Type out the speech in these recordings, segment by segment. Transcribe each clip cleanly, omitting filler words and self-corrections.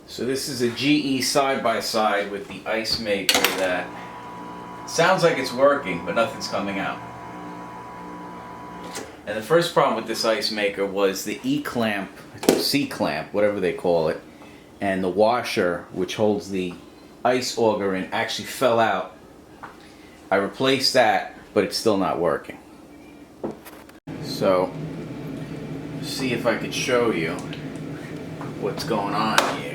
So this is a GE side-by-side with the ice maker that sounds like it's working, but nothing's coming out. And the first problem with this ice maker was the E-clamp, C-clamp, whatever they call it, and the washer, which holds the ice auger in, actually fell out. I replaced that, but it's still not working. So, see if I could show you what's going on here.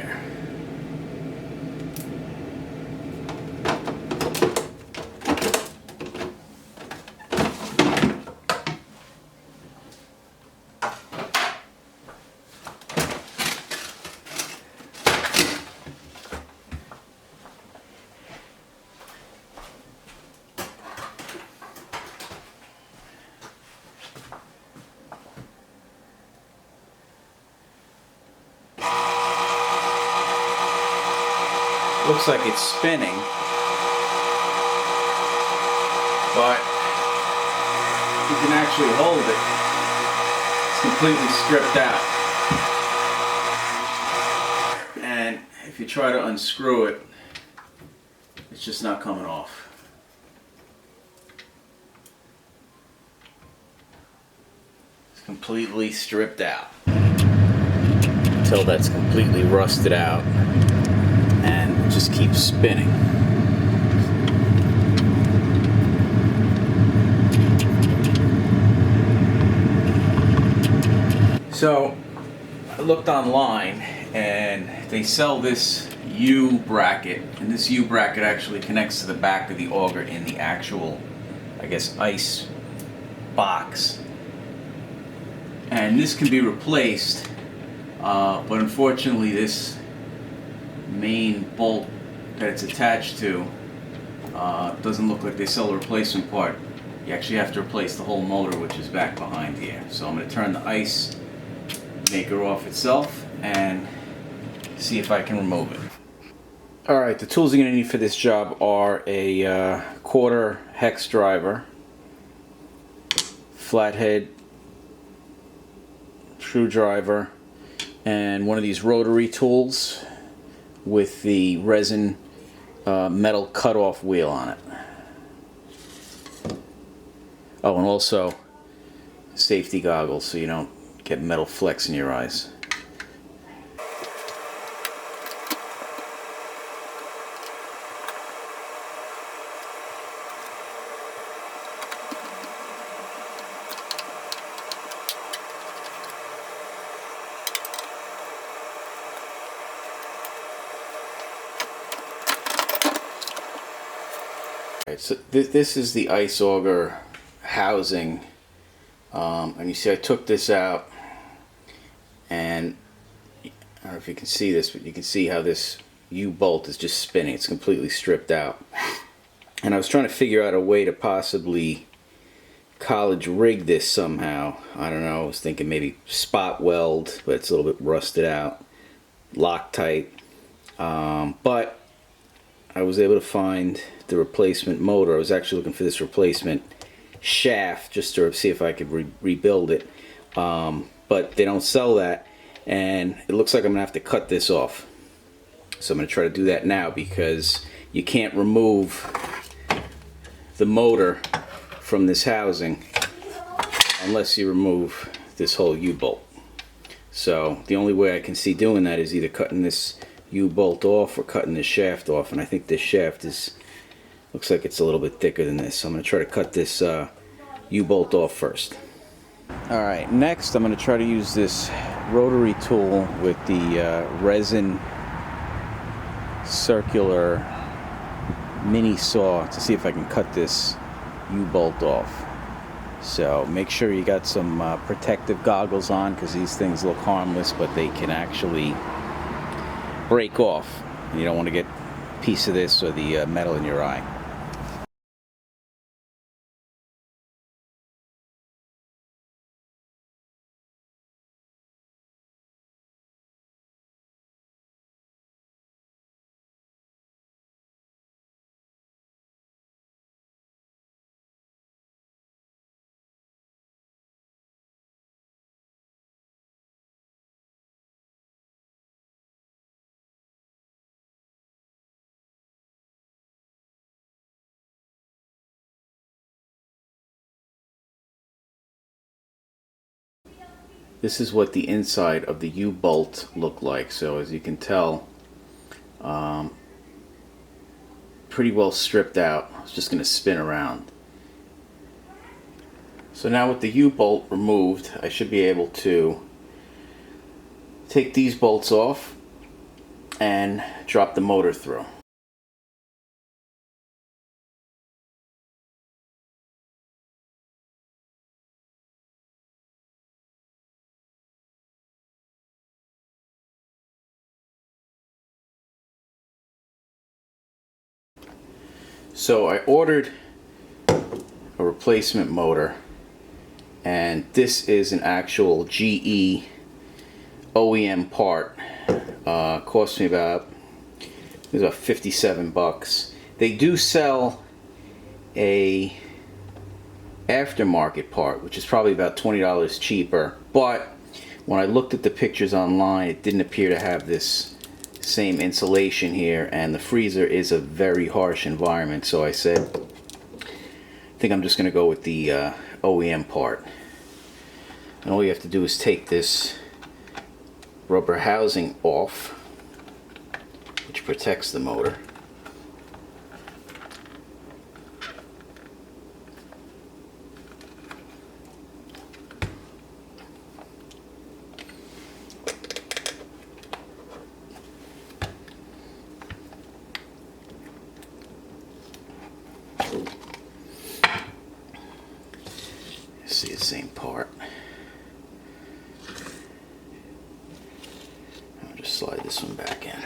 Looks like it's spinning, but you can actually hold it. It's completely stripped out. And if you try to unscrew it, it's just not coming off. It's completely stripped out until that's completely rusted out. And just keeps spinning. So I looked online and they sell this U bracket, and this U bracket actually connects to the back of the auger in the actual, I guess, ice box. And this can be replaced, but unfortunately this main bolt that it's attached to doesn't look like they sell a replacement part. You actually have to replace the whole motor, which is back behind here. So I'm going to turn the ice maker off itself and see if I can remove it. Alright, the tools you're going to need for this job are a quarter hex driver, flathead screwdriver, and one of these rotary tools with the resin metal cutoff wheel on it. Oh, and also safety goggles so you don't get metal flecks in your eyes. So this is the ice auger housing, and you see I took this out, and I don't know if you can see this, but you can see how this U-bolt is just spinning. It's completely stripped out. And I was trying to figure out a way to possibly college rig this somehow. I don't know, I was thinking maybe spot weld, but it's a little bit rusted out, Loctite, but I was able to find the replacement motor. I was actually looking for this replacement shaft just to see if I could rebuild it, but they don't sell that, and it looks like I'm gonna have to cut this off. So I'm gonna try to do that now, because you can't remove the motor from this housing unless you remove this whole U-bolt. So the only way I can see doing that is either cutting this U-bolt off or cutting this shaft off, and I think this shaft looks like it's a little bit thicker than this, so I'm going to try to cut this U-bolt off first. Alright, next I'm going to try to use this rotary tool with the resin circular mini saw to see if I can cut this U-bolt off. So make sure you got some protective goggles on, because these things look harmless, but they can actually break off. You don't want to get a piece of this or the metal in your eye. this is what the inside of the U-bolt looked like. So as you can tell, pretty well stripped out. I was just going to spin around. So now with the U-bolt removed, I should be able to take these bolts off and drop the motor through. So I ordered a replacement motor, and this is an actual GE OEM part. Cost me about 57 bucks. They do sell a aftermarket part, which is probably about $20 cheaper, but when I looked at the pictures online, it didn't appear to have this same insulation here, and the freezer is a very harsh environment. So I said, I think I'm just going to go with the OEM part. And all you have to do is take this rubber housing off, which protects the motor. See the same part. I'll just slide this one back in.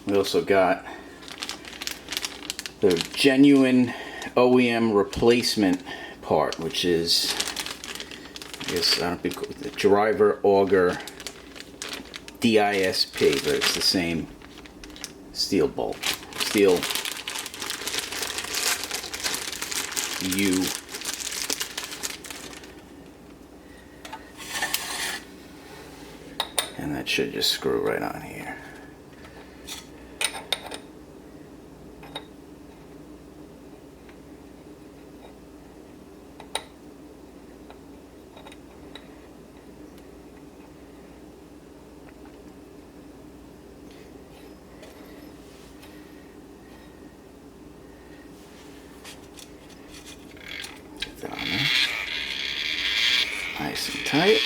We also got the genuine OEM replacement part, which is, I guess, I don't think the driver auger DISP, but it's the same steel bolt, steel U. And that should just screw right on here. Nice and tight.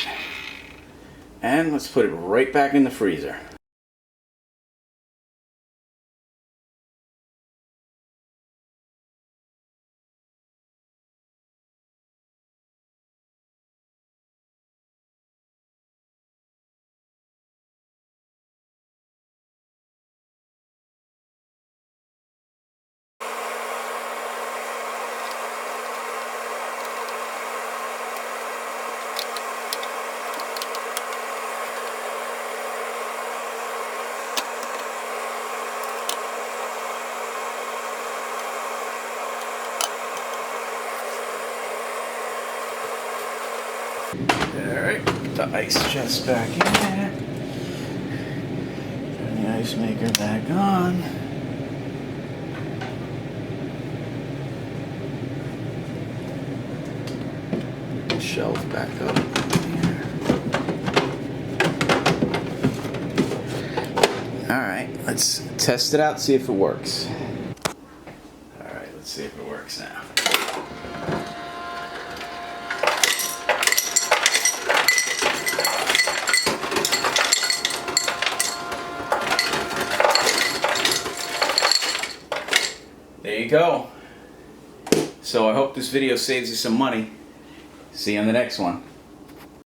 And let's put it right back in the freezer. Alright, the ice chest back in there. Turn the ice maker back on. Shelf back up. Alright, let's test it out, see if it works. Alright, let's see if it works now. you go. So I hope this video saves you some money. See you on the next one.